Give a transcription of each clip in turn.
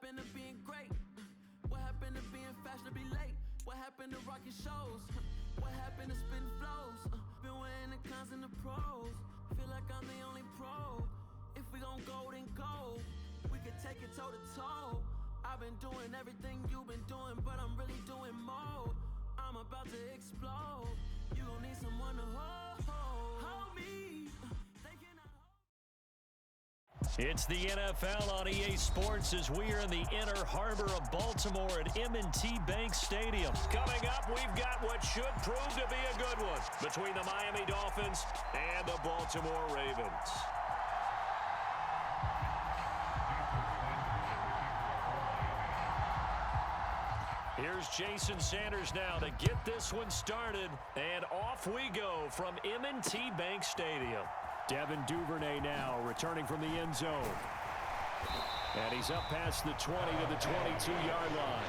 happened to being great? What happened to being fashionably late? What happened to rocking shows? What happened to spitting flows? Been wearing the cons and the pros. Feel like I'm the only pro. If we gon' go, then go. We could take it toe to toe. I've been doing everything you've been doing, but I'm really doing more. I'm about to explode. You gon' need someone to hold me. They cannot hold. It's the NFL on EA Sports as we are in the inner harbor of Baltimore at M&T Bank Stadium. Coming up, we've got what should prove to be a good one between the Miami Dolphins and the Baltimore Ravens. Here's Jason Sanders now to get this one started, and off we go from M&T Bank Stadium. Devin Duvernay now returning from the end zone. And he's up past the 20 to the 22-yard line.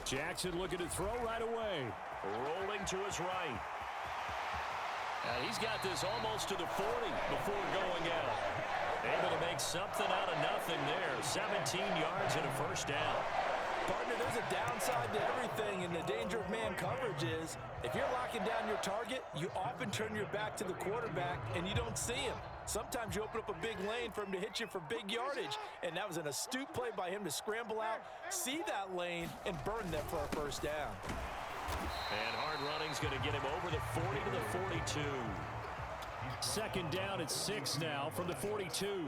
Jackson looking to throw right away. Rolling to his right. And he's got this almost to the 40 before going out. Able to make something out of nothing there. 17 yards and a first down. Partner, there's a downside to everything, and the danger of man coverage is if you're locking down your target, you often turn your back to the quarterback and you don't see him. Sometimes you open up a big lane for him to hit you for big yardage, and that was an astute play by him to scramble out, see that lane, and burn them for a first down. And hard running's going to get him over the 40 to the 42. Second down at 6 now from the 42.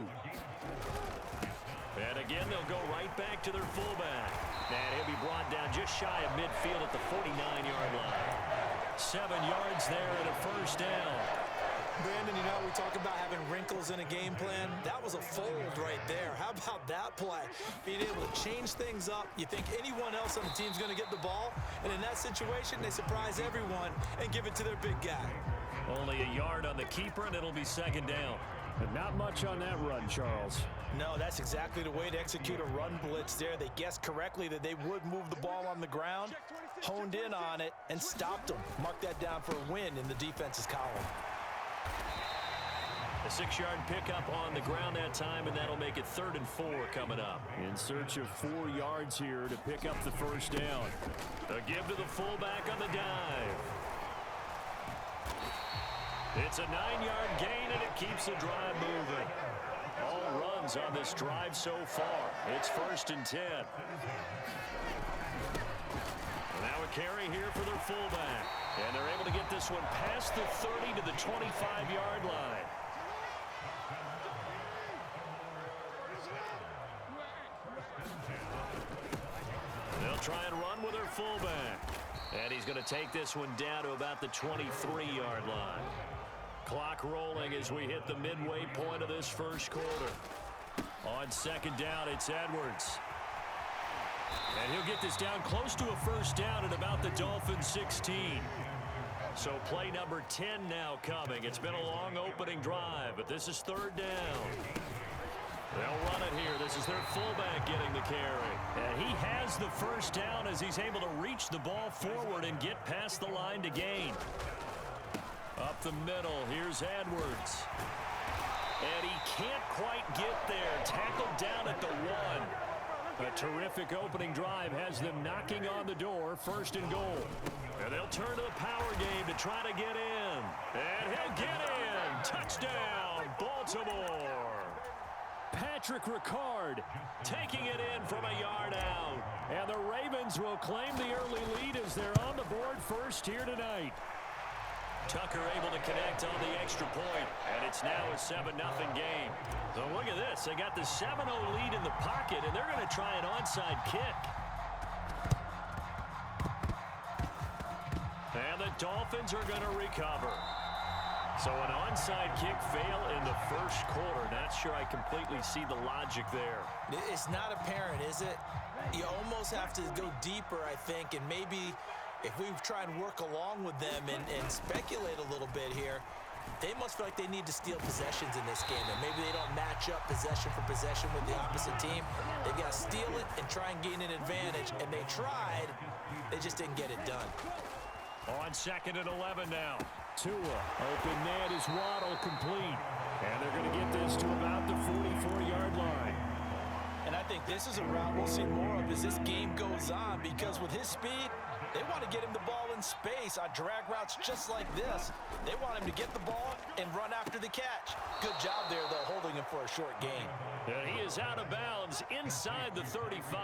And again, they'll go right back to their fullback. And he'll be brought down just shy of midfield at the 49-yard line. 7 yards there and a first down. Brandon, you know, we talk about having wrinkles in a game plan. That was a fold right there. How about that play? Being able to change things up. You think anyone else on the team's going to get the ball, and in that situation, they surprise everyone and give it to their big guy. Only a yard on the keeper, and it'll be second down. And not much on that run, Charles. No, that's exactly the way to execute a run blitz there. They guessed correctly that they would move the ball on the ground, honed in on it, and stopped them. Mark that down for a win in the defense's column. A 6-yard pickup on the ground that time, and that'll make it 3rd and 4 coming up. In search of 4 yards here to pick up the first down. A give to the fullback on the dive. It's a 9-yard gain, and it keeps the drive moving. All runs on this drive so far. It's 1st and 10. Now a carry here for their fullback. And they're able to get this one past the 30 to the 25-yard line. They'll try and run with their fullback. And he's going to take this one down to about the 23-yard line. Clock rolling as we hit the midway point of this first quarter. On second down, it's Edwards. And he'll get this down close to a first down at about the Dolphins' 16. So play number 10 now coming. It's been a long opening drive, but this is 3rd down. They'll run it here. This is their fullback getting the carry. And he has the first down as he's able to reach the ball forward and get past the line to gain. Up the middle, here's Edwards. And he can't quite get there. Tackled down at the 1. A terrific opening drive has them knocking on the door, 1st and goal. And they'll turn to the power game to try to get in. And he'll get in. Touchdown, Baltimore. Patrick Ricard taking it in from a yard out. And the Ravens will claim the early lead as they're on the board first here tonight. Tucker able to connect on the extra point, and it's now a 7-0 game. So look at this. They got the 7-0 lead in the pocket, and they're going to try an onside kick. And the Dolphins are going to recover. So an onside kick fail in the first quarter. Not sure I completely see the logic there. It's not apparent, is it? You almost have to go deeper, I think, and maybe if we try and work along with them and speculate a little bit here, They must feel like they need to steal possessions in this game, and maybe they don't match up possession for possession with the opposite team. They've got to steal it and try and gain an advantage, and they tried. They just didn't get it done. On 2nd and 11 now. Tua, open man is Waddle, complete. And they're going to get this to about the 44-yard line. And I think this is a route we'll see more of as this game goes on, because with his speed, they want to get him the ball in space on drag routes just like this. They want him to get the ball and run after the catch. Good job there, though, holding him for a short gain. And he is out of bounds inside the 35.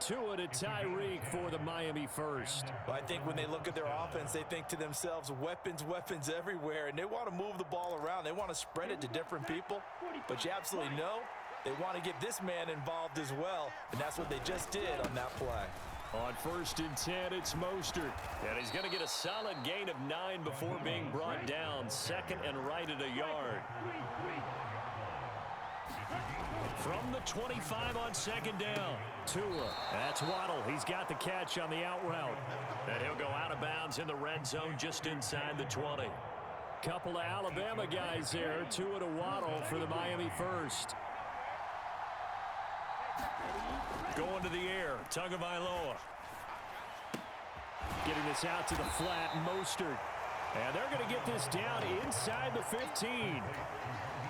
Tua to Tyreek for the Miami first. Well, I think when they look at their offense, they think to themselves, weapons, weapons everywhere, and they want to move the ball around. They want to spread it to different people, but you absolutely know they want to get this man involved as well, and that's what they just did on that play. On 1st and 10, it's Mostert. And he's going to get a solid gain of 9 before being brought down. 2nd and right at a yard. From the 25 on 2nd down. Tua. That's Waddle. He's got the catch on the out route. And he'll go out of bounds in the red zone just inside the 20. Couple of Alabama guys there. Tua to Waddle for the Miami first. Going to the air. Tagovailoa. Getting this out to the flat. Mostert. And they're going to get this down inside the 15.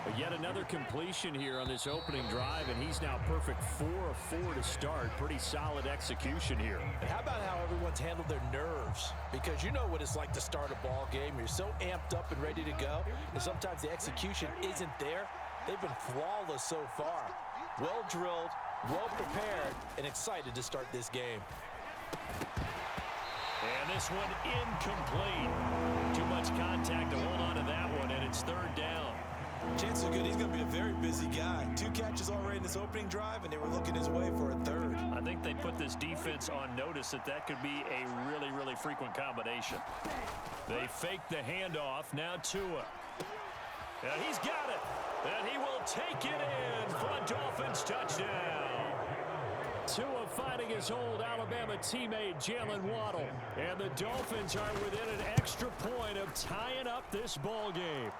But yet another completion here on this opening drive, and he's now perfect 4 of 4 to start. Pretty solid execution here. And how about how everyone's handled their nerves? Because you know what it's like to start a ball game. You're so amped up and ready to go, and sometimes the execution isn't there. They've been flawless so far. Well drilled, well prepared, and excited to start this game. And this one incomplete. Too much contact to hold on to that one, and it's 3rd down. Chances are good he's going to be a very busy guy. 2 catches already in this opening drive, and they were looking his way for a 3rd. I think they put this defense on notice that could be a really, really frequent combination. They fake the handoff. Now Tua. And he's got it. And he will take it in for a Dolphins touchdown. Tua fighting his old Alabama teammate Jalen Waddle. And the Dolphins are within an extra point of tying up this ball game.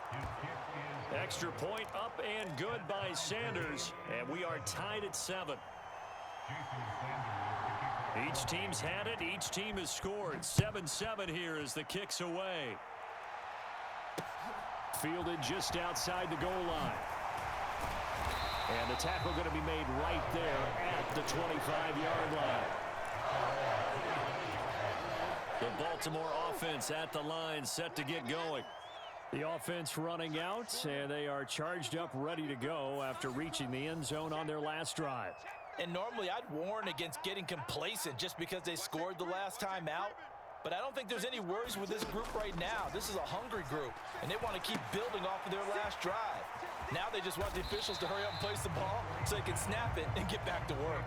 Extra point up and good by Sanders. And we are tied at 7. Each team's had it. Each team has scored. 7-7 here as the kick's away. Fielded just outside the goal line. And the tackle going to be made right there at the 25-yard line. The Baltimore offense at the line, set to get going. The offense running out, and they are charged up, ready to go after reaching the end zone on their last drive. And normally I'd warn against getting complacent just because they scored the last time out. But I don't think there's any worries with this group right now. This is a hungry group, and they want to keep building off of their last drive. Now they just want the officials to hurry up and place the ball so they can snap it and get back to work.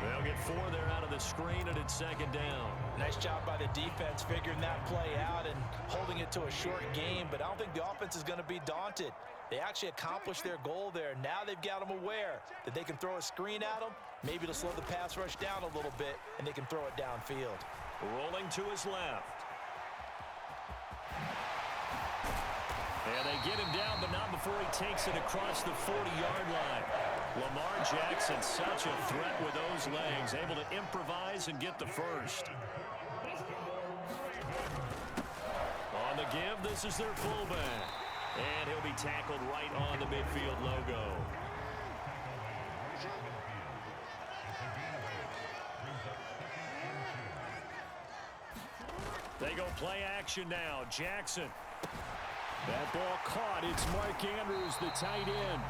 They'll get 4 there out of the screen, and it's 2nd down. Nice job by the defense figuring that play out and holding it to a short game, but I don't think the offense is going to be daunted. They actually accomplished their goal there. Now they've got them aware that they can throw a screen at them, maybe to slow the pass rush down a little bit, and they can throw it downfield. Rolling to his left. And they get him down, but not before he takes it across the 40-yard line. Lamar Jackson, such a threat with those legs, able to improvise and get the first. On the give, this is their fullback. And he'll be tackled right on the midfield logo. They go play action now. Jackson. That ball caught. It's Mark Andrews, the tight end.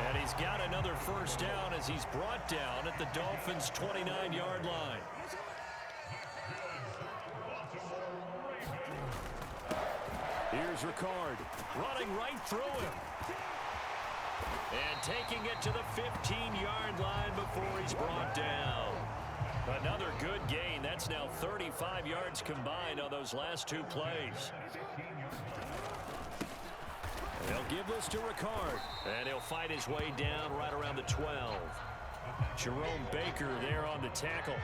And he's got another first down as he's brought down at the Dolphins' 29-yard line. Here's Ricard, running right through him. And taking it to the 15-yard line before he's brought down. Another good gain. That's now 35 yards combined on those last 2 plays. They'll give this to Ricard. And he'll fight his way down right around the 12. Jerome Baker there on the tackle.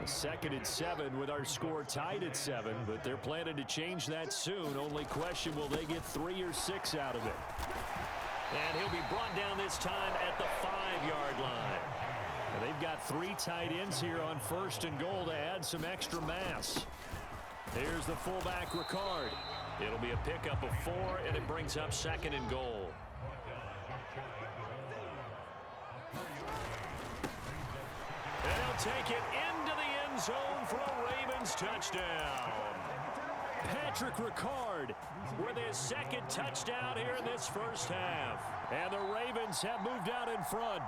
2nd and 7 with our score tied at 7, but they're planning to change that soon. Only question, will they get 3 or 6 out of it? And he'll be brought down this time at the 5-yard line. And they've got 3 tight ends here on 1st and goal to add some extra mass. Here's the fullback, Ricard. It'll be a pickup of 4, and it brings up 2nd and goal. And he'll take it into the end zone for a Ravens touchdown. Patrick Ricard with his 2nd touchdown here in this first half. And the Ravens have moved out in front.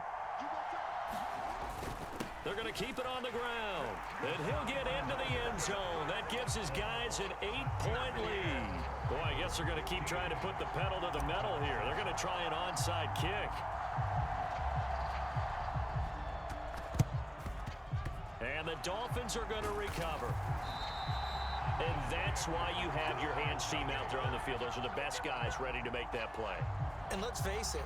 They're going to keep it on the ground. And he'll get into the end zone. That gives his guys an 8-point lead. Boy, I guess they're going to keep trying to put the pedal to the metal here. They're going to try an onside kick. And the Dolphins are going to recover. And that's why you have your hands team out there on the field. Those are the best guys ready to make that play. And let's face it,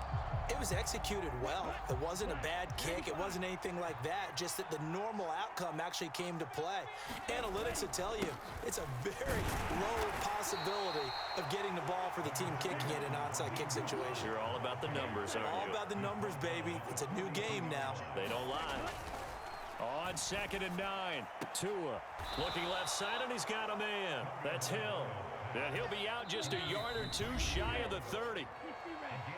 it was executed well. It wasn't a bad kick. It wasn't anything like that. Just that the normal outcome actually came to play. Analytics will tell you it's a very low possibility of getting the ball for the team kicking it in an onside kick situation. You're all about the numbers, aren't you? All about the numbers, baby. It's a new game now. They don't lie. On 2nd and 9, Tua looking left side, and he's got a man. That's Hill. And he'll be out just a yard or 2 shy of the 30.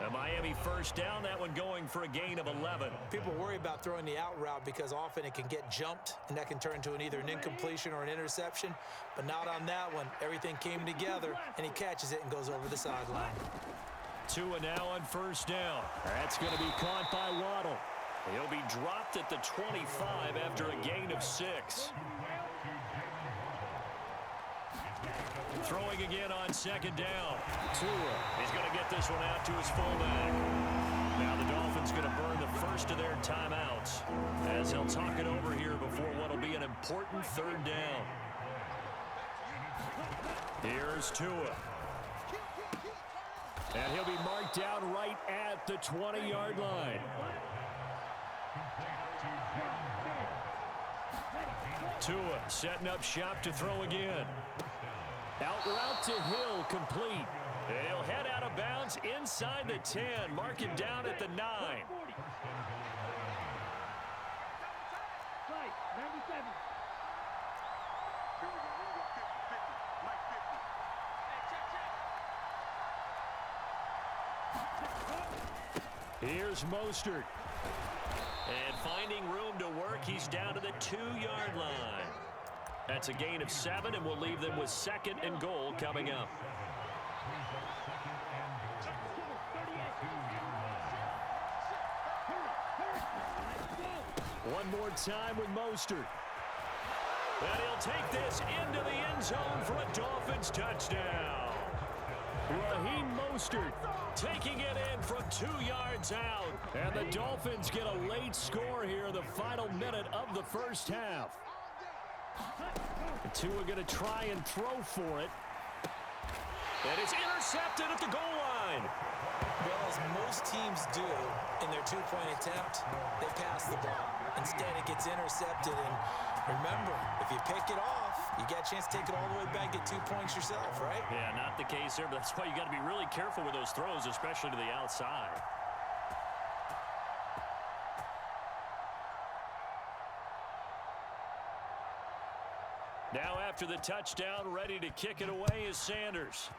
A Miami first down, that one going for a gain of 11. People worry about throwing the out route because often it can get jumped, and that can turn into either an incompletion or an interception. But not on that one. Everything came together, and he catches it and goes over the sideline. Tua now on first down. That's going to be caught by Waddle. He'll be dropped at the 25 after a gain of 6. Throwing again on 2nd down. Tua. He's going to get this one out to his fullback. Now the Dolphins going to burn the first of their timeouts as he'll talk it over here before what will be an important 3rd down. Here's Tua. And he'll be marked down right at the 20-yard line. Tua setting up shop to throw again. Out route to Hill, complete. And he'll head out of bounds inside the 10. Mark it down at the 9. Here's Mostert. And finding room to work, he's down to the 2-yard line. That's a gain of 7, and we'll leave them with 2nd and goal coming up. One more time with Mostert. And he'll take this into the end zone for a Dolphins touchdown. Raheem Mostert taking it in from 2 yards out. And the Dolphins get a late score here in the final minute of the first half. The Tua going to try and throw for it. And it's intercepted at the goal line. Well, as most teams do in their 2-point attempt, they pass the ball. Instead, it gets intercepted. And remember, if you pick it off, you get a chance to take it all the way back, get 2 points yourself, right? Yeah, not the case here, but that's why you got to be really careful with those throws, especially to the outside. Now after the touchdown, ready to kick it away is Sanders.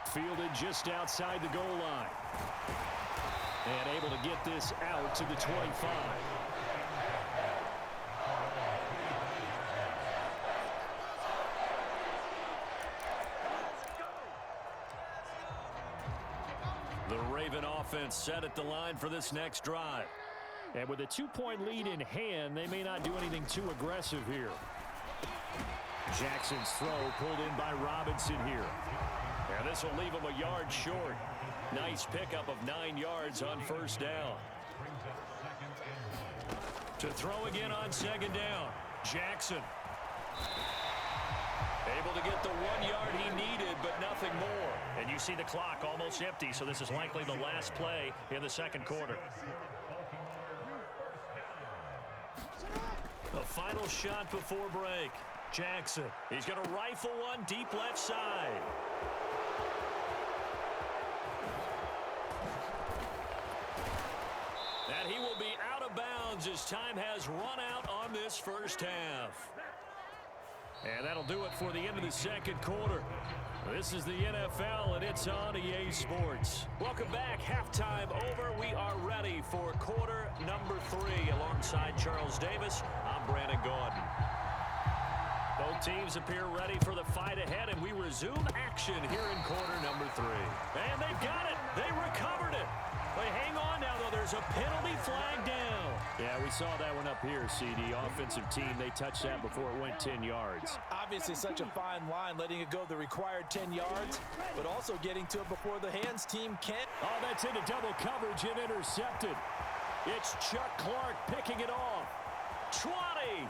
Fielded just outside the goal line. And able to get this out to the 25. The Raven offense set at the line for this next drive. And with a 2-point lead in hand, they may not do anything too aggressive here. Jackson's throw pulled in by Robinson here. And this will leave him a yard short. Nice pickup of 9 yards on first down. To throw again on 2nd down. Jackson. Able to get the 1 yard he needed, but nothing more. And you see the clock almost empty, so this is likely the last play in the second quarter. A final shot before break. Jackson, he's going to rifle one deep left side. And he will be out of bounds as time has run out on this first half. And that'll do it for the end of the second quarter. This is the NFL, and it's on EA Sports. Welcome back. Halftime over. We are ready for quarter number 3. Alongside Charles Davis, I'm Brandon Gaudin. Both teams appear ready for the fight ahead, and we resume action here in quarter number 3. And they've got it. They recovered it. But hang on now, though. There's a penalty flag down. Yeah, we saw that one up here, CD. Offensive team, they touched that before it went 10 yards. Obviously such a fine line, letting it go the required 10 yards, but also getting to it before the hands team can. Oh, that's into double coverage and intercepted. It's Chuck Clark picking it off. 20!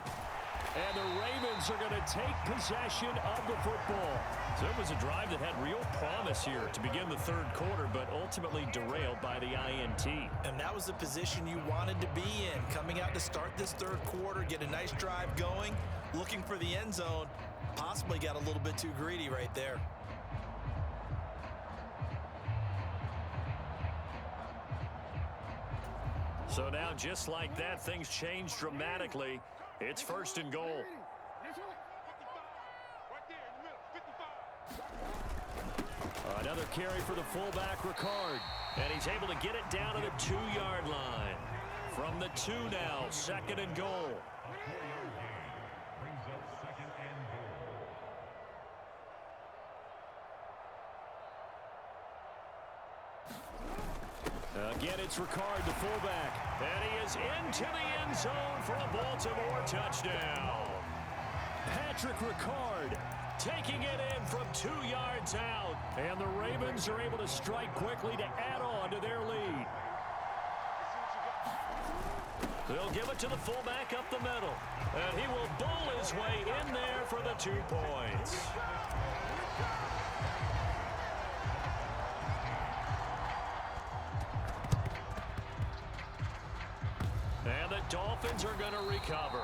And the Ravens are going to take possession of the football. So it was a drive that had real promise here to begin the third quarter, but ultimately derailed by the INT. And that was the position you wanted to be in. Coming out to start this third quarter, get a nice drive going, looking for the end zone. Possibly got a little bit too greedy right there. So now, just like that, things change dramatically. It's first and goal. Another carry for the fullback, Ricard. And he's able to get it down to the 2-yard line. From the 2 now, second and goal. Again, it's Ricard, the fullback. And he is into the end zone for a Baltimore touchdown. Patrick Ricard taking it in from 2 yards out. And the Ravens are able to strike quickly to add on to their lead. They'll give it to the fullback up the middle. And he will bowl his way in there for the 2 points. And the Dolphins are going to recover.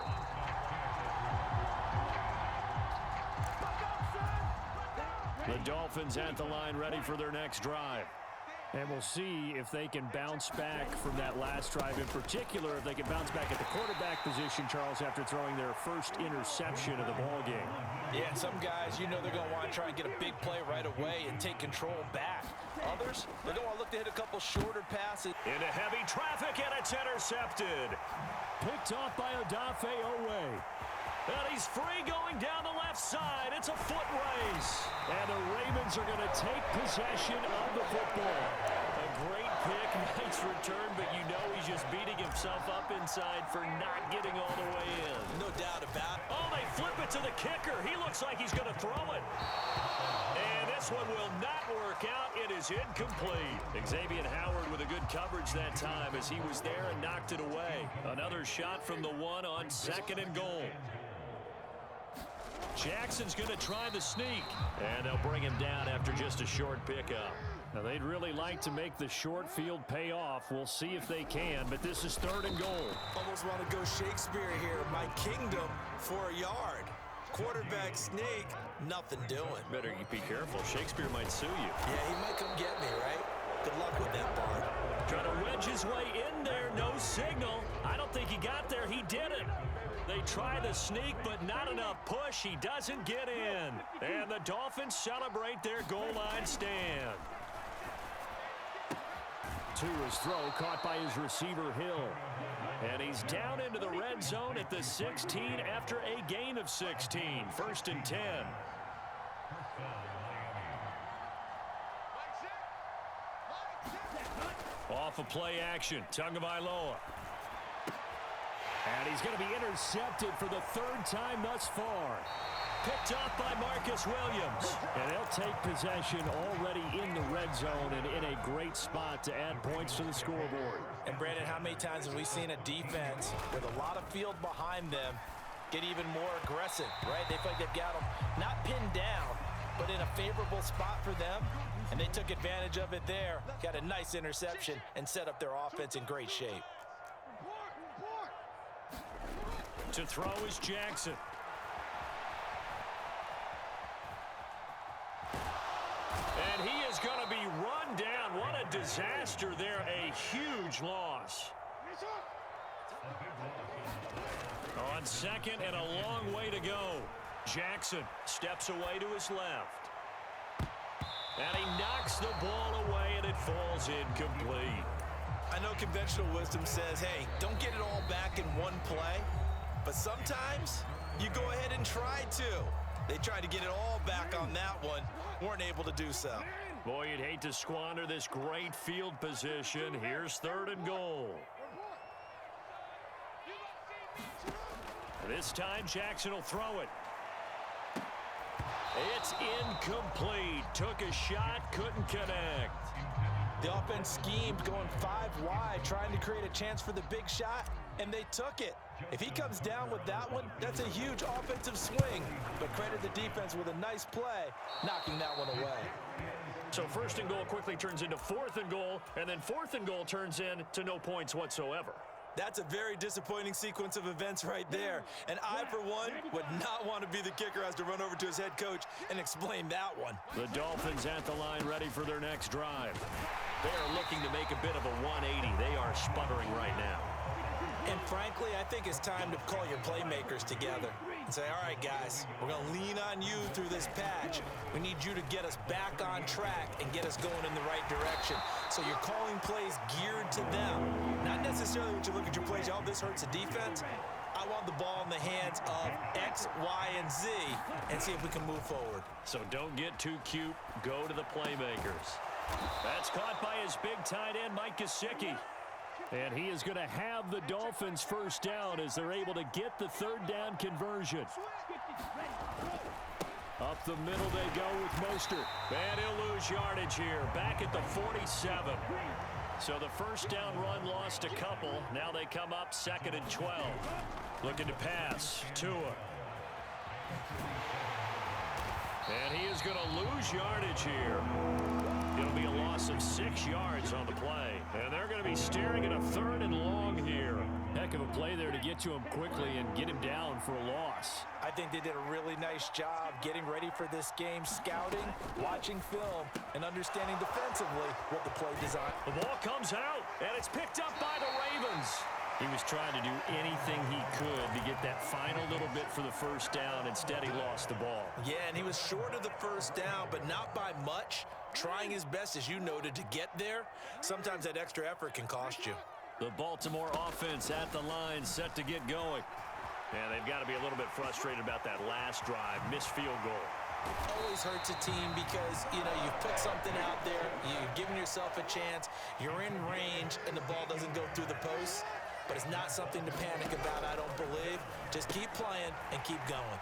The Dolphins at the line ready for their next drive. And we'll see if they can bounce back from that last drive. In particular, if they can bounce back at the quarterback position, Charles, after throwing their first interception of the ballgame. Yeah, and some guys, you know they're going to want to try and get a big play right away and take control back. Others, they're going to want to look to hit a couple shorter passes. Into heavy traffic, and it's intercepted. Picked off by Odafe Owe. And he's free going down the left side. It's a foot race. And the Ravens are going to take possession of the football. A great pick, nice return, but you know he's just beating himself up inside for not getting all the way in. No doubt about it. Oh, they flip it to the kicker. He looks like he's going to throw it. And this one will not work out. It is incomplete. Xavier Howard with a good coverage that time as he was there and knocked it away. Another shot from the 1 on second and goal. Jackson's going to try the sneak. And they'll bring him down after just a short pickup. Now, they'd really like to make the short field pay off. We'll see if they can, but this is third and goal. Almost want to go Shakespeare here. My kingdom for a yard. Quarterback sneak, nothing doing. Better be careful. Shakespeare might sue you. Yeah, he might come get me, right? Good luck with that, Bart. Trying to wedge his way in there. No signal. I don't think he got there. He didn't. They try the sneak, but not enough push. He doesn't get in. And the Dolphins celebrate their goal line stand. To his throw, caught by his receiver, Hill. And he's down into the red zone at the 16 after a gain of 16. First and 10. Off of play action, Tagovailoa. And he's going to be intercepted for the third time thus far. Picked off by Marcus Williams. And they'll take possession already in the red zone and in a great spot to add points to the scoreboard. And Brandon, how many times have we seen a defense with a lot of field behind them get even more aggressive, right? They feel like they've got them not pinned down, but in a favorable spot for them. And they took advantage of it there. Got a nice interception and set up their offense in great shape. To throw is Jackson. And he is going to be run down. What a disaster there. A huge loss. On second and a long way to go. Jackson steps away to his left. And he knocks the ball away, and it falls incomplete. I know conventional wisdom says, hey, don't get it all back in one play. But sometimes you go ahead and try to. They tried to get it all back on that one. Weren't able to do so. Boy, you'd hate to squander this great field position. Here's 3rd and goal. This time, Jackson will throw it. It's incomplete. Took a shot, couldn't connect. The offense schemed going 5 wide, trying to create a chance for the big shot, and they took it. If he comes down with that one, that's a huge offensive swing. But credit the defense with a nice play, knocking that one away. So 1st and goal quickly turns into 4th and goal, and then 4th and goal turns into no points whatsoever. That's a very disappointing sequence of events right there. And I, for one, would not want to be the kicker who has to run over to his head coach and explain that one. The Dolphins at the line ready for their next drive. They are looking to make a bit of a 180. They are sputtering right now. And frankly, I think it's time to call your playmakers together and say, all right, guys, we're going to lean on you through this patch. We need you to get us back on track and get us going in the right direction. So you're calling plays geared to them. Not necessarily when you look at your plays, oh, this hurts the defense. I want the ball in the hands of X, Y, and Z and see if we can move forward. So don't get too cute. Go to the playmakers. That's caught by his big tight end, Mike Gesicki. And he is going to have the Dolphins 1st down as they're able to get the 3rd down conversion. Up the middle they go with Mostert. And he'll lose yardage here. Back at the 47. So the 1st down run lost a couple. Now they come up 2nd and 12. Looking to pass. Tua. And he is going to lose yardage here. It'll be a loss of 6 yards on the play. And they're going to be staring at a 3rd and long here. Heck of a play there to get to him quickly and get him down for a loss. I think they did a really nice job getting ready for this game, scouting, watching film, and understanding defensively what the play design. The ball comes out, and it's picked up by the Ravens. He was trying to do anything he could to get that final little bit for the 1st down. Instead, he lost the ball. Yeah, and he was short of the 1st down, but not by much. Trying his best, as you noted, to get there. Sometimes that extra effort can cost you. The Baltimore offense at the line, set to get going. And they've got to be a little bit frustrated about that last drive, missed field goal. Always hurts a team because, you know, you've put something out there, you've given yourself a chance, you're in range, and the ball doesn't go through the posts. But it's not something to panic about, I don't believe. Just keep playing and keep going.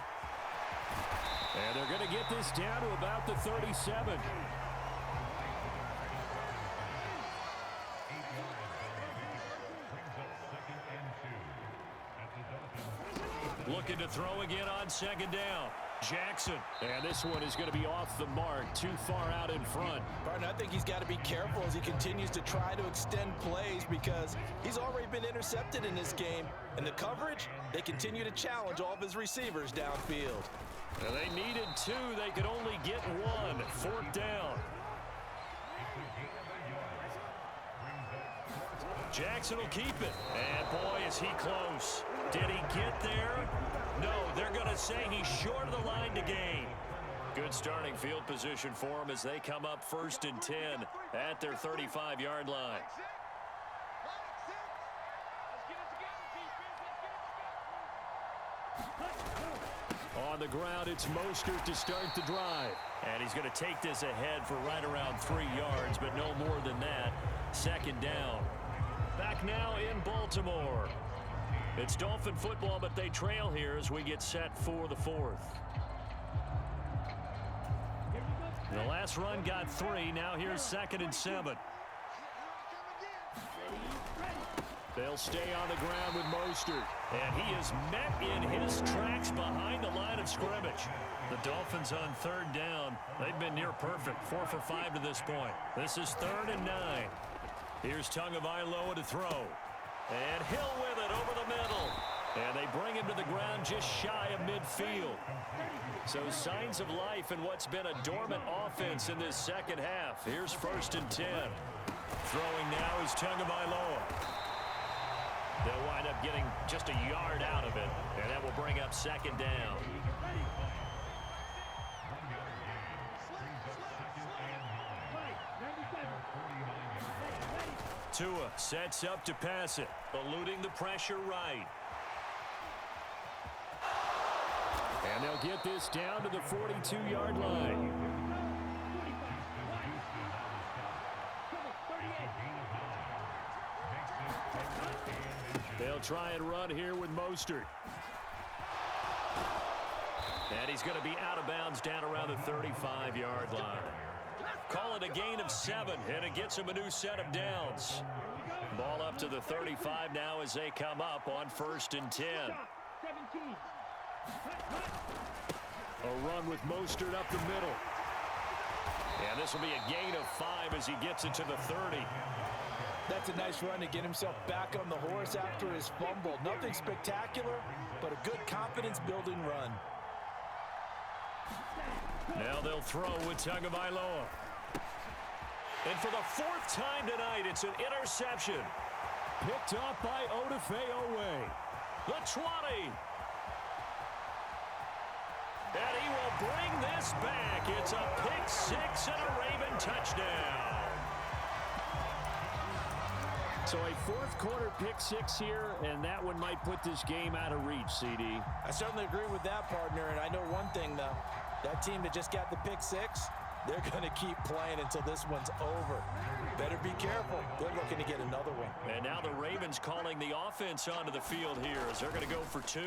And they're going to get this down to about the 37. Looking to throw again on 2nd down. Jackson. And this one is going to be off the mark, too far out in front. Barton, I think he's got to be careful as he continues to try to extend plays because he's already been intercepted in this game. And the coverage, they continue to challenge all of his receivers downfield. And they needed 2. They could only get 1. 4th down. Jackson will keep it. And boy, is he close. Did he get there? No, they're going to say he's short of the line to gain. Good starting field position for him as they come up 1st and 10 at their 35-yard line. On the ground, it's Mostert to start the drive. And he's going to take this ahead for right around 3 yards, but no more than that. 2nd down. Back now in Baltimore. It's Dolphin football, but they trail here as we get set for the 4th. The last run got 3. Now here's 2nd and 7. They'll stay on the ground with Mostert. And he is met in his tracks behind the line of scrimmage. The Dolphins on 3rd down. They've been near perfect. 4 for 5 to this point. This is 3rd and 9. Here's Tagovailoa to throw. And Hill with it over the middle. And they bring him to the ground just shy of midfield. So signs of life in what's been a dormant offense in this second half. Here's 1st and 10. Throwing now is Tagovailoa. They'll wind up getting just a yard out of it, and that will bring up 2nd down. Tua sets up to pass it, eluding the pressure right. And they'll get this down to the 42-yard line. They'll try and run here with Mostert. And he's going to be out of bounds down around the 35-yard line. Call it a gain of 7, and it gets him a new set of downs. Ball up to the 35 now as they come up on 1st and 10. A run with Mostert up the middle. And this will be a gain of 5 as he gets it to the 30. That's a nice run to get himself back on the horse after his fumble. Nothing spectacular, but a good confidence-building run. Now they'll throw with Tagovailoa. And for the 4th time tonight, it's an interception. Picked up by Odafe-Oweh. The 20. And he will bring this back. It's a pick 6 and a Raven touchdown. So a 4th quarter pick 6 here, and that one might put this game out of reach, CD. I certainly agree with that, partner, and I know one thing, though. That team that just got the pick 6, they're going to keep playing until this one's over. Better be careful. They're looking to get another one. And now the Ravens calling the offense onto the field here as they're going to go for 2.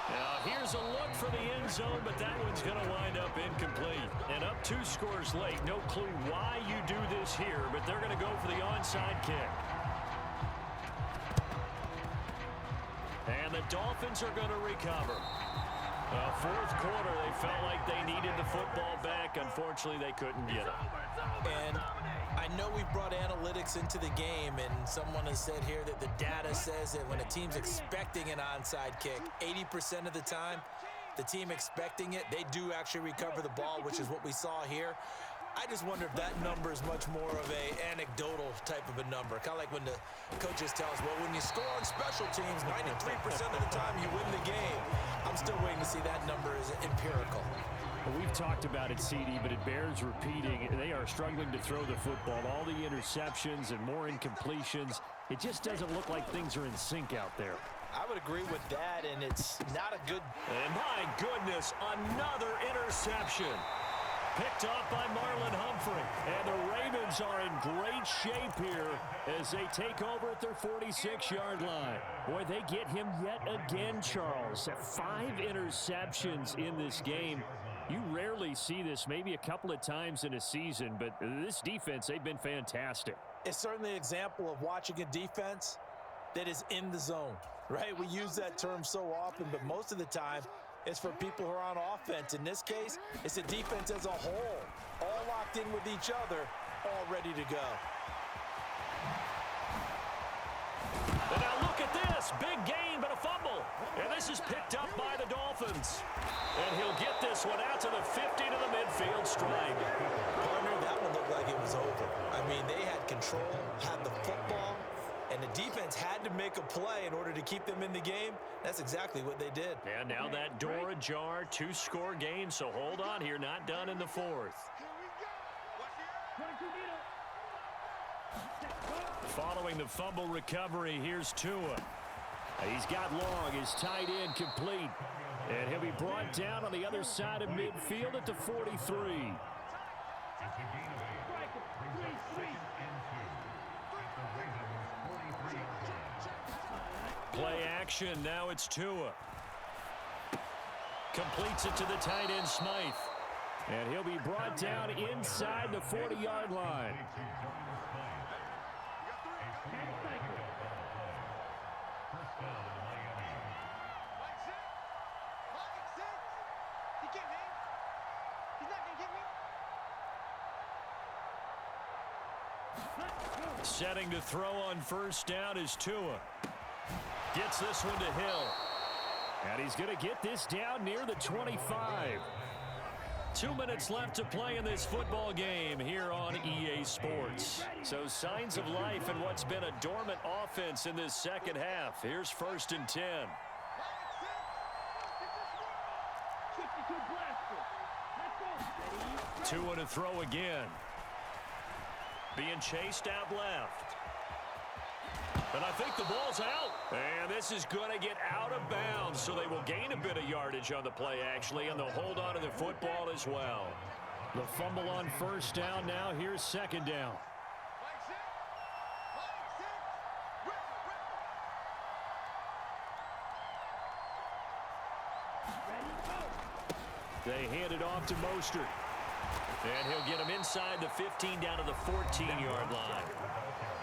Now here's a look for the end zone, but that one's going to wind up incomplete. And up 2 scores late. No clue why you do this here, but they're going to go for the onside kick. And the Dolphins are going to recover. 4th quarter, they felt like they needed the football back. Unfortunately, they couldn't get it. And I know we've brought analytics into the game, and someone has said here that the data says that when a team's expecting an onside kick, 80% of the time, the team expecting it, they do actually recover the ball, which is what we saw here. I just wonder if that number is much more of a anecdotal type of a number. Kind of like when the coaches tell us, well, when you score on special teams, 93% of the time you win the game. I'm still waiting to see that number is empirical. Well, we've talked about it, CD, but it bears repeating. They are struggling to throw the football. All the interceptions and more incompletions. It just doesn't look like things are in sync out there. I would agree with that, and it's not a good... And my goodness, another interception. Picked off by Marlon Humphrey. And the Ravens are in great shape here as they take over at their 46-yard line. Boy, they get him yet again, Charles. 5 interceptions in this game. You rarely see this, maybe a couple of times in a season, but this defense, they've been fantastic. It's certainly an example of watching a defense that is in the zone, right? We use that term so often, but most of the time, it's for people who are on offense. In this case, it's a defense as a whole, all locked in with each other, all ready to go. And now look at this. Big gain, but a fumble. And this is picked up by the Dolphins. And he'll get this one out to the 50 to the midfield stripe. Partner, that one looked like it was over. I mean, they had control, had the football, and the defense had to make a play in order to keep them in the game. That's exactly what they did. And now that door ajar, 2-score game, so hold on here, not done in the 4th. Following the fumble recovery, here's Tua. He's got long, his tight end complete. And he'll be brought down on the other side of midfield at the 43. Play action, now it's Tua. Completes it to the tight end, Smythe. And he'll be brought down inside the 40-yard line. Setting to throw on first down is Tua. Gets this one to Hill. And he's going to get this down near the 25. 2 minutes left to play in this football game here on EA Sports. So signs of life in what's been a dormant offense in this second half. Here's 1st and 10. 2 to throw again. Being chased out left. And I think the ball's out. And this is going to get out of bounds, so they will gain a bit of yardage on the play, actually, and they'll hold on to the football as well. The fumble on 1st down now. Here's 2nd down. They hand it off to Mostert. And he'll get him inside the 15 down to the 14-yard line.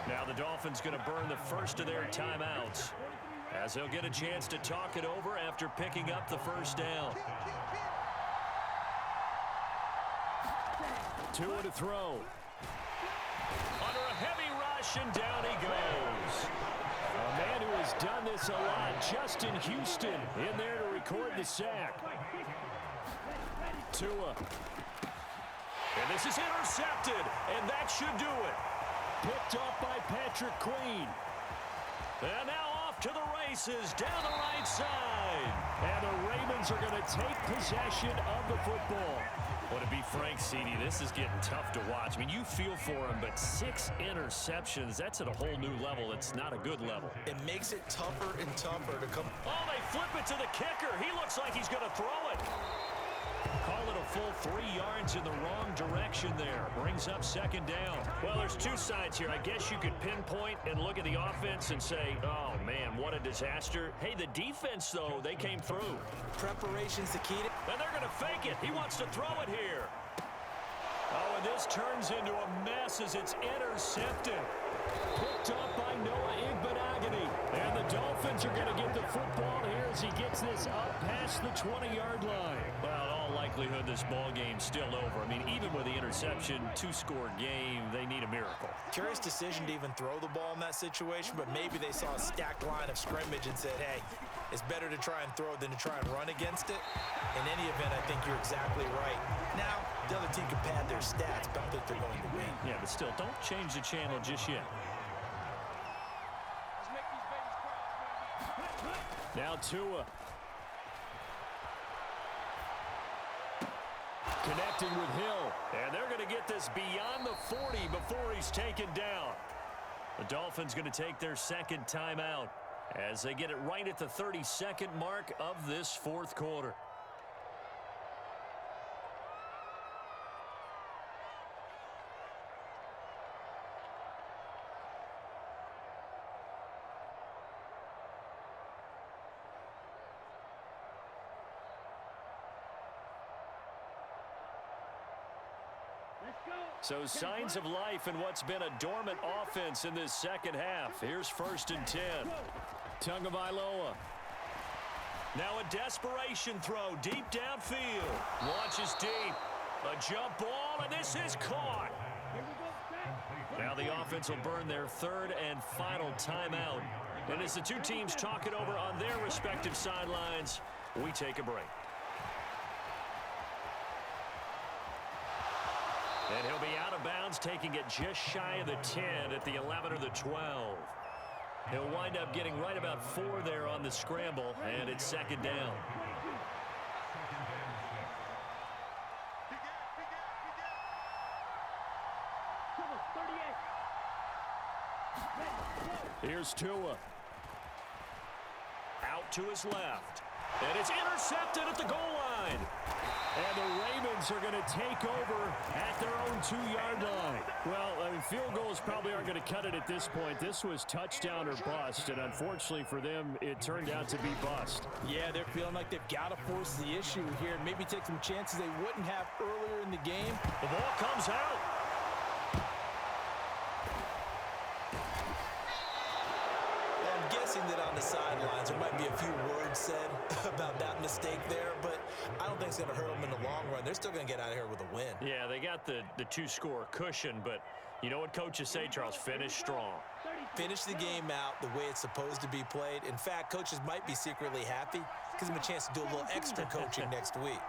Now the Dolphins going to burn the first of their timeouts as they'll get a chance to talk it over after picking up the 1st down. 2 to throw. Under a heavy rush, and down he goes. A man who has done this a lot, Justin Houston, in there to record the sack. Tua. And this is intercepted, and that should do it. Picked off by Patrick Queen. And now off to the races down the right side. And the Ravens are going to take possession of the football. Well, to be frank, CD, this is getting tough to watch. I mean, you feel for him, but 6 interceptions, that's at a whole new level. It's not a good level. It makes it tougher and tougher to come. Oh, they flip it to the kicker. He looks like he's going to throw it. Call it a full 3 yards in the wrong direction there. Brings up 2nd down. Well, there's 2 sides here. I guess you could pinpoint and look at the offense and say, oh, man, what a disaster. Hey, the defense, though, they came through. Preparation's the key to... And they're going to fake it. He wants to throw it here. Oh, and this turns into a mess as it's intercepted. Picked up by Noah Igbenogany. And the Dolphins are going to get the football here as he gets this up past the 20-yard line. Well, in all likelihood, this ball game's still over. I mean, even with the interception, 2-score game, they need a miracle. Curious decision to even throw the ball in that situation, but maybe they saw a stacked line of scrimmage and said, hey, it's better to try and throw than to try and run against it. In any event, I think you're exactly right. Now, the other team can pad their stats, but I don't think they're going to win. Yeah, but still, don't change the channel just yet. Now Tua. Connecting with Hill. And they're going to get this beyond the 40 before he's taken down. The Dolphins going to take their 2nd timeout as they get it right at the 32nd mark of this 4th quarter. So signs of life in what's been a dormant offense in this second half. Here's 1st and 10. Tagovailoa. Now a desperation throw deep downfield. Launches deep. A jump ball, and this is caught. Now the offense will burn their 3rd and final timeout. And as the 2 teams talk it over on their respective sidelines, we take a break. And he'll be out of bounds, taking it just shy of the 10 at the 11 or the 12. He'll wind up getting right about 4 there on the scramble, and it's 2nd down. Here's Tua. Out to his left. And it's intercepted at the goal line. And the Ravens are going to take over at their own 2-yard line. Well, I mean, field goals probably aren't going to cut it at this point. This was touchdown or bust, and unfortunately for them, it turned out to be bust. Yeah, they're feeling like they've got to force the issue here and maybe take some chances they wouldn't have earlier in the game. The ball comes out. I'm guessing that on the sidelines there might be a few words said about that mistake there, but I don't think it's going to hurt them in the long run. They're still going to get out of here with a win. Yeah, they got the 2-score cushion, but you know what coaches say, Charles? Finish strong. finish the game out the way it's supposed to be played. In fact, coaches might be secretly happy. Gives them a chance to do a little extra coaching next week.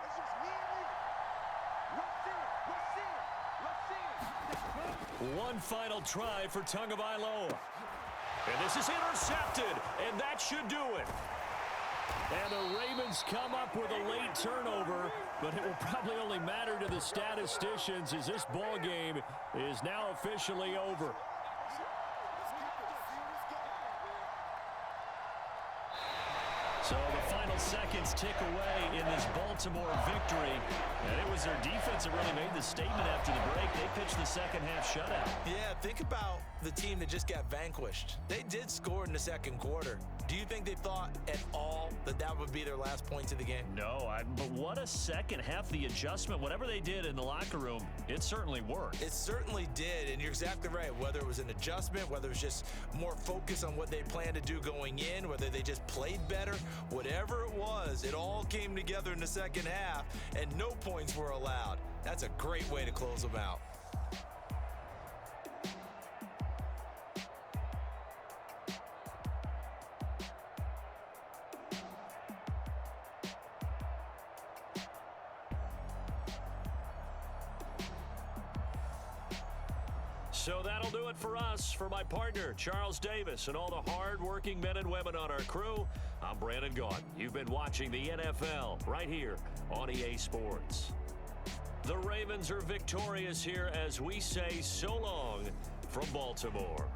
One final try for Tagovailoa. And this is intercepted, and that should do it. And the Ravens come up with a late turnover, but it will probably only matter to the statisticians as this ball game is now officially over. So the final seconds tick away in this Baltimore victory. And it was their defense that really made the statement after the break. They pitched the second half shutout. Yeah, think about the team that just got vanquished. They did score in the second quarter. Do you think they thought at all that that would be their last points of the game? No, but what a second half. The adjustment, whatever they did in the locker room, it certainly worked. It certainly did, and you're exactly right. Whether it was an adjustment, whether it was just more focus on what they planned to do going in, whether they just played better, whatever it was, it all came together in the second half, and no points were allowed. That's a great way to close them out. So that'll do it for us. For my partner, Charles Davis, and all the hard-working men and women on our crew, I'm Brandon Gaudin. You've been watching the NFL right here on EA Sports. The Ravens are victorious here as we say so long from Baltimore.